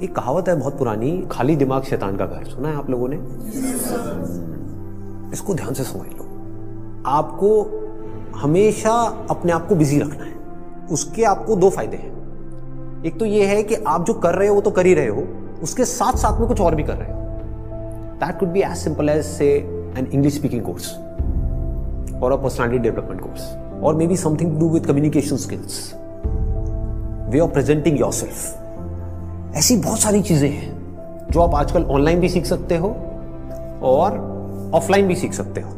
एक कहावत है बहुत पुरानी, खाली दिमाग शैतान का घर। सुना है आप लोगों ने? इसको ध्यान से समझ लो। आपको हमेशा अपने आप को बिजी रखना है। उसके आपको दो फायदे हैं। एक तो ये है कि आप जो कर रहे हो वो तो कर ही रहे हो, उसके साथ साथ में कुछ और भी कर रहे हो। That could be as simple as say an English speaking course और अ पर्सनालिटी डेवलपमेंट कोर्स, और maybe something to do with communication skills, way of presenting yourself. ऐसी बहुत सारी चीजें हैं जो आप आजकल ऑनलाइन भी सीख सकते हो और ऑफलाइन भी सीख सकते हो।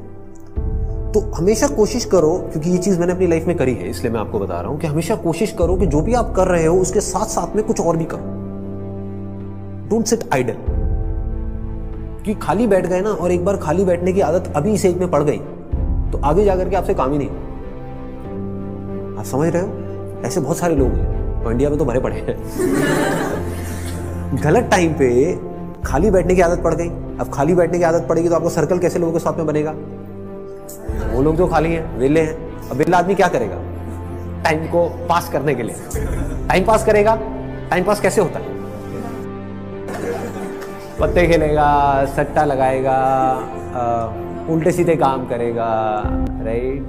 तो हमेशा कोशिश करो, क्योंकि ये चीज मैंने अपनी लाइफ में करी है इसलिए मैं आपको बता रहा हूं कि हमेशा कोशिश करो कि जो भी आप कर रहे हो उसके साथ साथ में कुछ और भी करो। Don't sit idle. कि खाली बैठ गए ना, और एक बार खाली बैठने की आदत अभी इस एज में पड़ गई तो आगे जाकर के आपसे काम ही नहीं। आप समझ रहे हो? ऐसे बहुत सारे लोग हैं और इंडिया में तो भरे पड़े हैं। गलत टाइम पे खाली बैठने की आदत पड़ गई। अब खाली बैठने की आदत पड़ेगी तो आपको सर्कल कैसे लोगों के साथ में बनेगा? वो लोग जो खाली हैं, वेले हैं। अब वेला आदमी क्या करेगा टाइम को पास करने के लिए? टाइम पास करेगा। टाइम पास कैसे होता है? पत्ते खेलेगा, सट्टा लगाएगा, उल्टे सीधे काम करेगा। राइट?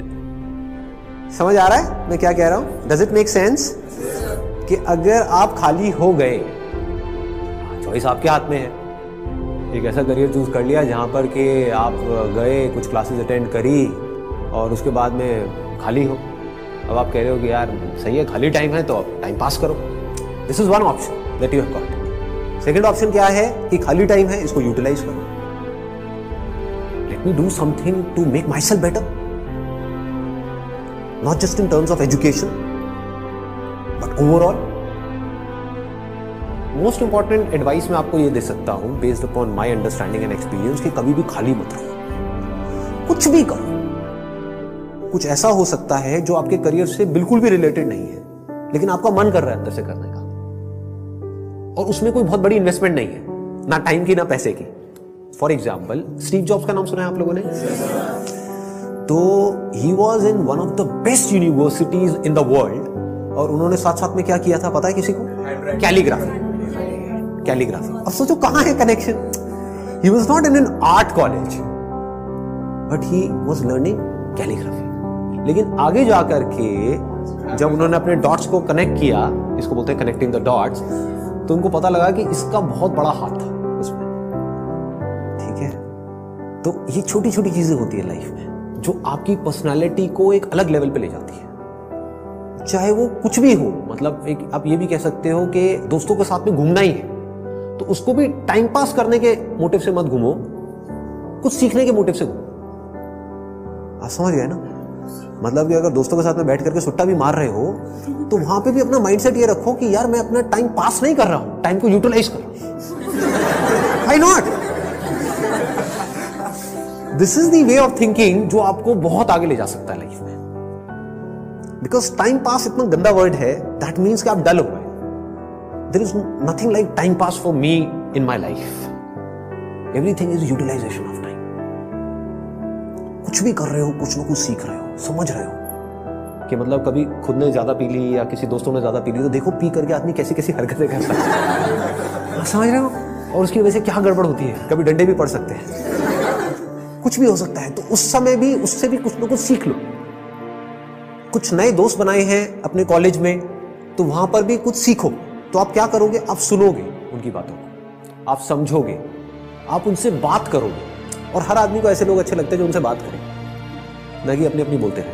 समझ आ रहा है मैं क्या कह रहा हूं? Does it make sense? कि अगर आप खाली हो गए, चॉइस आपके हाथ में है। एक ऐसा करियर चूज कर लिया जहां पर कि आप गए, कुछ क्लासेस अटेंड करी और उसके बाद में खाली हो। अब आप कह रहे हो कि यार सही है, खाली टाइम है तो अब टाइम पास करो। This is one option that you have got. Second option क्या है कि खाली टाइम है, इसको यूटिलाइज करो। Let me do something to make myself better, not just in terms of education but overall. Most important advice मैं आपको ये दे सकता हूं based upon my understanding and experience कि कभी भी खाली मत रहो, कुछ भी करो। कुछ ऐसा हो सकता है जो आपके करियर से बिल्कुल भी रिलेटेड नहीं है, लेकिन आपका मन कर रहा है अंदर से करने का, और उसमें कोई बहुत बड़ी इन्वेस्टमेंट नहीं है, ना टाइम की ना पैसे की। फॉर एग्जाम्पल, स्टीव जॉब्स का नाम सुना है आप लोगों ने? तो he was in one of the best universities in the world, और उन्होंने साथ साथ में क्या किया था पता है किसी को? कैलीग्राफी। कैलीग्राफी। अब सोचो कहां है connection? He was not in an art college but he was learning calligraphy. लेकिन आगे जाकर के जब उन्होंने अपने डॉट्स को कनेक्ट किया, इसको बोलते हैं कनेक्टिंग द डॉट्स, तो उनको पता लगा कि इसका बहुत बड़ा हाथ था उसमें। ठीक है? तो ये छोटी छोटी चीजें होती है लाइफ में जो आपकी पर्सनालिटी को एक अलग लेवल पे ले जाती है। चाहे वो कुछ भी हो, मतलब एक आप ये भी कह सकते हो कि दोस्तों के साथ में घूमना ही है तो उसको भी टाइम पास करने के मोटिव से मत घूमो, कुछ सीखने के मोटिव से घूमो। आप समझ गए ना? मतलब कि अगर दोस्तों के साथ में बैठ करके सुट्टा भी मार रहे हो तो वहां पे भी अपना माइंडसेट ये रखो कि यार मैं अपना टाइम पास नहीं कर रहा हूं, टाइम को यूटिलाइज कर रहा हूं। Why not? This is the way of thinking जो आपको बहुत आगे ले जा सकता है लाइफ में। बिकॉज टाइम पास इतना गंदा वर्ड है, दैट मीन्स कि आप डल हो गए। There is nothing like time pass for me in my life. Everything is utilisation of time. कुछ भी कर रहे हो, कुछ ना कुछ सीख रहे हो, समझ रहे हो कि मतलब कभी खुद ने ज्यादा पी ली या किसी दोस्तों ने ज्यादा पी ली तो देखो पी करके आदमी कैसी कैसी हरकतें करता है। समझ रहे हो? और उसकी वजह से क्या गड़बड़ होती है, कभी डंडे भी पड़ सकते हैं, कुछ भी हो सकता है। तो उस समय भी उससे भी कुछ ना कुछ सीख लो। कुछ नए दोस्त बनाए हैं अपने कॉलेज में तो वहां पर भी कुछ सीखो। तो आप क्या करोगे? आप सुनोगे उनकी बातों को, आप समझोगे, आप उनसे बात करोगे। और हर आदमी को ऐसे लोग अच्छे लगते हैं जो उनसे बात करें, ना कि अपनी अपनी बोलते रहे,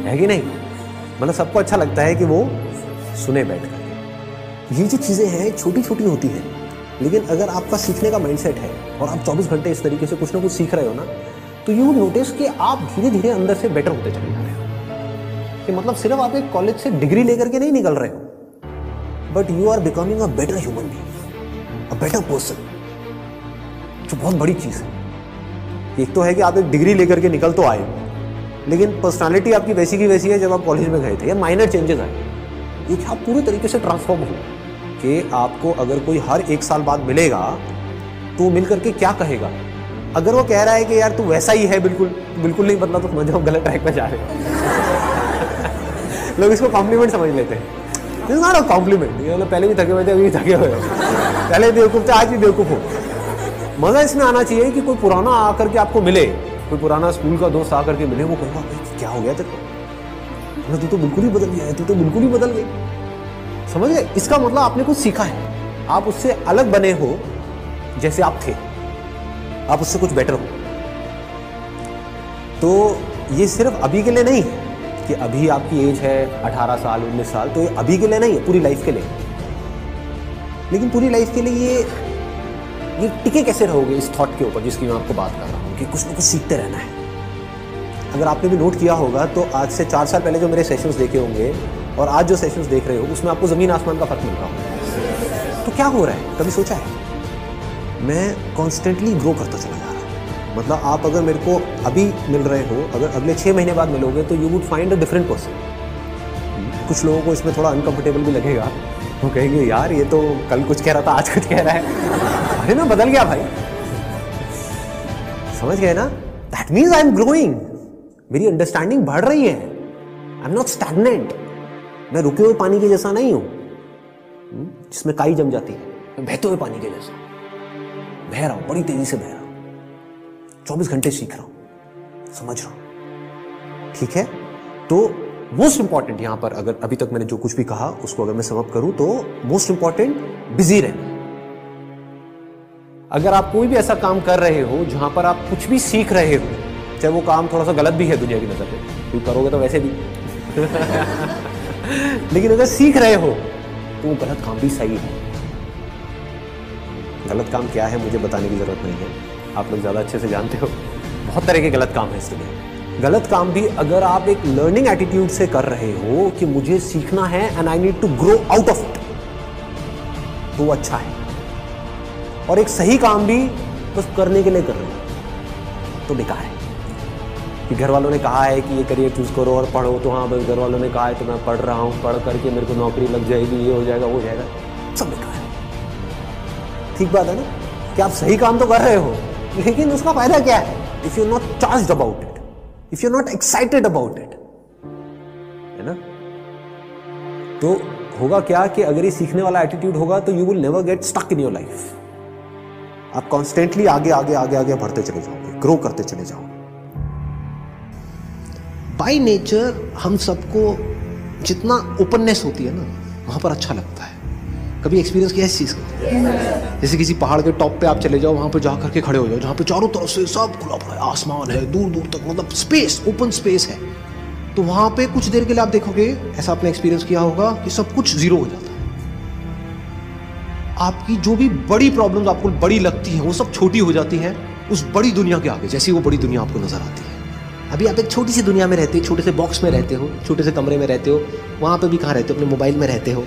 है कि नहीं? मतलब सबको अच्छा लगता है कि वो सुने बैठ कर। ये जो चीजें हैं छोटी छोटी होती हैं, लेकिन अगर आपका सीखने का माइंडसेट है और आप 24 घंटे इस तरीके से कुछ ना कुछ सीख रहे हो ना, तो यू नोटिस कि आप धीरे धीरे अंदर से बेटर होते चले जा रहे हो। कि मतलब सिर्फ आप एक कॉलेज से डिग्री लेकर के नहीं निकल रहे हो, but you are becoming a better human being, a better person, जो बहुत बड़ी चीज है। एक तो है कि आप एक डिग्री लेकर के निकल तो आए, लेकिन पर्सनालिटी आपकी वैसी की वैसी है जब आप कॉलेज में गए थे, या माइनर चेंजेस आए। ये आप पूरे तरीके से ट्रांसफॉर्म हो कि आपको अगर कोई हर 1 साल बाद मिलेगा तो मिल करके क्या कहेगा? अगर वो कह रहा है कि यार तू वैसा ही है, बिल्कुल बिल्कुल नहीं बदला, तो समझो गलत ट्रैक पे जा रहे हो। लोग इसको कॉम्प्लीमेंट समझ लेते हैं। This is not a compliment. ये मतलब पहले भी थके हुए थे, अभी भी थके हुए हो, पहले बेवकूफ थे, आज भी बेवकूफ हो। मजा इसमें आना चाहिए कि कोई पुराना आकर के आपको मिले, कोई पुराना स्कूल का दोस्त आकर के मिले, वो कहूँगा क्या हो गया तेरे को, तू तो बिल्कुल ही बदल गया है, तू तो बिल्कुल ही बदल गई। समझ गए? इसका मतलब आपने कुछ सीखा है, आप उससे अलग बने हो जैसे आप थे, आप उससे कुछ बेटर हो। तो ये सिर्फ अभी के लिए नहीं है कि अभी आपकी एज है 18 साल 19 साल, तो ये अभी के लिए नहीं है, पूरी लाइफ के लिए। लेकिन पूरी लाइफ के लिए ये टिके कैसे रहोगे इस थॉट के ऊपर जिसकी मैं आपको बात कर रहा हूँ कि कुछ ना कुछ सीखते रहना है। अगर आपने भी नोट किया होगा तो आज से 4 साल पहले जो मेरे सेशंस देखे होंगे और आज जो सेशंस देख रहे हो उसमें आपको ज़मीन आसमान का फर्क मिल रहा होगा। तो क्या हो रहा है, कभी सोचा है? मैं कॉन्स्टेंटली ग्रो करता चला जा रहा हूँ। मतलब आप अगर मेरे को अभी मिल रहे हो, अगर अगले 6 महीने बाद मिलोगे तो you would find a different person. कुछ लोगों को इसमें थोड़ा अनकंफर्टेबल भी लगेगा, वो कहेंगे यार ये तो कल कुछ कह रहा था आज कुछ कह रहा है। अरे मैं बदल गया भाई, समझ गए ना? That means I am growing, मेरी अंडरस्टैंडिंग बढ़ रही है। आई एम नॉट स्टैग्नेंट, मैं रुके हुए पानी के जैसा नहीं हूं जिसमें काई जम जाती है। मैं बहते हुए पानी के जैसा बह रहा हूं, बड़ी तेजी से बह रहा हूं, 24 घंटे सीख रहा हूं, समझ रहा हूं। ठीक है? तो मोस्ट इंपॉर्टेंट यहां पर, अगर अभी तक मैंने जो कुछ भी कहा उसको अगर मैं समअप करूं तो मोस्ट इंपॉर्टेंट बिजी रहना। अगर आप कोई भी ऐसा काम कर रहे हो जहां पर आप कुछ भी सीख रहे हो, चाहे वो काम थोड़ा सा गलत भी है दुनिया की नजर में, क्योंकि करोगे तो वैसे भी लेकिन अगर सीख रहे हो तो वो गलत काम भी सही है। गलत काम क्या है मुझे बताने की जरूरत नहीं है, आप लोग ज्यादा अच्छे से जानते हो। बहुत तरह के गलत काम है इस दुनिया। गलत काम भी अगर आप एक लर्निंग एटीट्यूड से कर रहे हो कि मुझे सीखना है and I need to grow out of it, तो वो अच्छा है। और एक सही काम भी बस करने के लिए कर रहे हो तो बेकार है। कि घर वालों ने कहा है कि ये करियर चूज करो और पढ़ो, तो हाँ बस घर वालों ने कहा है तो मैं पढ़ रहा हूँ, पढ़ करके मेरे को नौकरी लग जाएगी, ये हो जाएगा वो हो जाएगा, सब बेकार है। ठीक बात है ना कि आप सही काम तो कर रहे हो लेकिन उसका फायदा क्या है if you not charged about it, if you not excited about it, है ना? तो होगा क्या कि अगर ये सीखने वाला एटीट्यूड होगा तो you will never get stuck in your life. आप कॉन्स्टेंटली आगे आगे आगे आगे बढ़ते चले जाओगे, ग्रो करते चले जाओगे। बाय नेचर हम सबको जितना ओपननेस होती है ना वहां पर अच्छा लगता है। कभी एक्सपीरियंस किया इस चीज का? जैसे किसी पहाड़ के टॉप पे आप चले जाओ, वहां पे जा करके खड़े हो जाओ जहां पे चारों तरफ से सब खुला पड़ा है, आसमान है दूर दूर तक, मतलब स्पेस, ओपन स्पेस है। तो वहां पे कुछ देर के लिए आप देखोगे, ऐसा आपने एक्सपीरियंस किया होगा कि सब कुछ जीरो हो जाता है। आपकी जो भी बड़ी प्रॉब्लम्स आपको बड़ी लगती हैं वो सब छोटी हो जाती हैं उस बड़ी दुनिया के आगे, जैसी वो बड़ी दुनिया आपको नजर आती है। अभी आप एक छोटी सी दुनिया में रहते हो, छोटे से बॉक्स में रहते हो, छोटे से कमरे में रहते हो, वहां पे भी कहाँ रहते हो? अपने मोबाइल में रहते हो,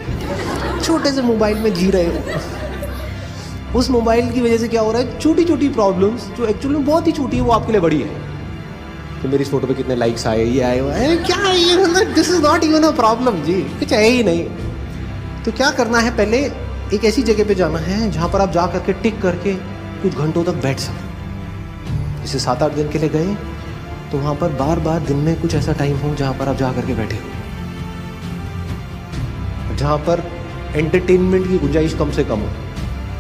छोटे से मोबाइल में जी रहे हो। उस मोबाइल की वजह से क्या हो रहा है, छोटी छोटी प्रॉब्लम्स जो एक्चुअली में बहुत ही छोटी है वो आपके लिए बड़ी है। तो मेरी इस फोटो पे कितने लाइक्स आए, ये आए, वो आए, क्या है ये? This is not even a problem जी, कुछ है ही नहीं। तो क्या करना है, पहले एक ऐसी जगह पे जाना है जहां पर आप जा करके टिक करके कुछ घंटों तक बैठ सकें। जैसे 7-8 दिन के लिए गए तो वहां पर बार बार दिन में कुछ ऐसा टाइम हो जहां पर आप जा करके बैठे हो, जहां पर एंटरटेनमेंट की गुंजाइश कम से कम हो।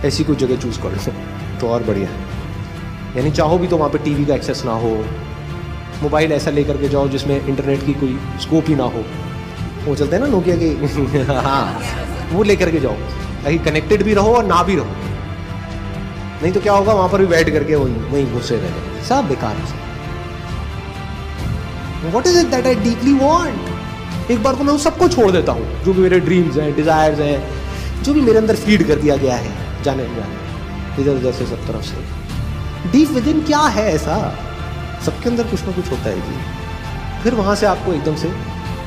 ऐसी कोई जगह चूज कर लो तो और बढ़िया है। यानी चाहो भी तो वहां पे टीवी का एक्सेस ना हो, मोबाइल ऐसा लेकर के जाओ जिसमें इंटरनेट की कोई स्कोप ही ना हो। वो चलते हैं ना नोकिया के हाँ, वो लेकर के जाओ ताकि कनेक्टेड भी रहो और ना भी रहो। नहीं तो क्या होगा, वहां पर भी बैठ करके वहीं घुसे रहे, सब बेकार है। What is it that I deeply want? एक बार को मैं उन सबको छोड़ देता हूँ जो भी मेरे ड्रीम्स हैं, डिजायर्स हैं, जो भी मेरे अंदर फीड कर दिया गया है जाने इधर उधर से सब तरफ से। डीप विद इन क्या है ऐसा, सबके अंदर कुछ ना कुछ होता है जी। फिर वहां से आपको एकदम से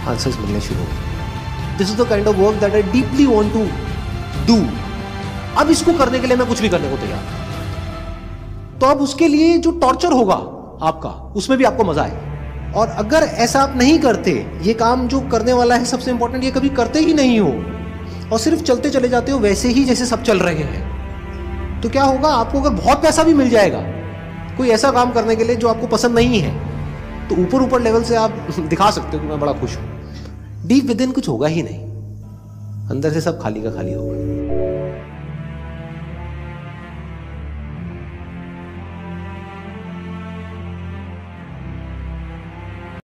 आंसर्स मिलने शुरू होंगे। This is the kind of work that I deeply want to do. अब इसको करने के लिए मैं कुछ भी करने को तैयार। तो अब उसके लिए जो टॉर्चर होगा आपका, उसमें भी आपको मजा आए। और अगर ऐसा आप नहीं करते, ये काम जो करने वाला है सबसे इंपॉर्टेंट, ये कभी करते ही नहीं हो और सिर्फ चलते चले जाते हो वैसे ही जैसे सब चल रहे हैं, तो क्या होगा, आपको अगर बहुत पैसा भी मिल जाएगा कोई ऐसा काम करने के लिए जो आपको पसंद नहीं है, तो ऊपर ऊपर लेवल से आप दिखा सकते हो कि मैं बड़ा खुश हूं। डीप विद इन कुछ होगा ही नहीं। अंदर से सब खाली का खाली होगा।